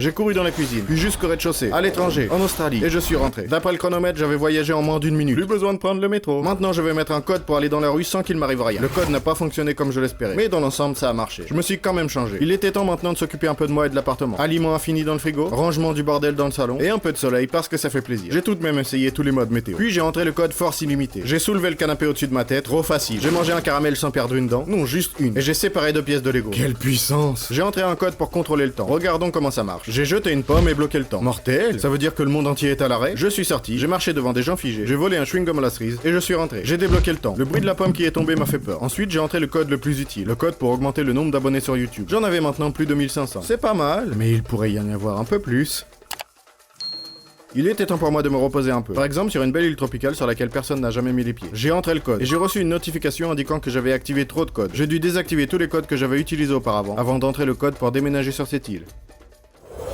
J'ai couru dans la cuisine, puis jusqu'au rez-de-chaussée, à l'étranger, en Australie, et je suis rentré. D'après le chronomètre, j'avais voyagé en moins d'1 minute. Plus besoin de prendre le métro. Maintenant, je vais mettre un code pour aller dans la rue sans qu'il m'arrive rien. Le code n'a pas fonctionné comme je l'espérais, mais dans l'ensemble, ça a marché. Je me suis quand même changé. Il était temps maintenant de s'occuper un peu de moi et de l'appartement. Aliments infinis dans le frigo, rangement du bordel dans le salon, et un peu de soleil parce que ça fait plaisir. J'ai tout de même essayé tous les modes météo. Puis j'ai entré le code force illimitée. J'ai soulevé le canapé au-dessus de ma tête, trop facile. J'ai mangé un caramel sans perdre une dent, non juste une. Et j'ai séparé 2 pièces de Lego. Quelle puissance! J'ai entré un code pour contrôler le temps. Regardons comment ça marche. J'ai jeté une pomme et bloqué le temps. Mortel? Ça veut dire que le monde entier est à l'arrêt? Je suis sorti, j'ai marché devant des gens figés, j'ai volé un chewing-gum à la cerise et je suis rentré. J'ai débloqué le temps. Le bruit de la pomme qui est tombée m'a fait peur. Ensuite, j'ai entré le code le plus utile, le code pour augmenter le nombre d'abonnés sur YouTube. J'en avais maintenant plus de 1500. C'est pas mal, mais il pourrait y en avoir un peu plus. Il était temps pour moi de me reposer un peu. Par exemple sur une belle île tropicale sur laquelle personne n'a jamais mis les pieds. J'ai entré le code et j'ai reçu une notification indiquant que j'avais activé trop de codes. J'ai dû désactiver tous les codes que j'avais utilisés auparavant avant d'entrer le code pour déménager sur cette île.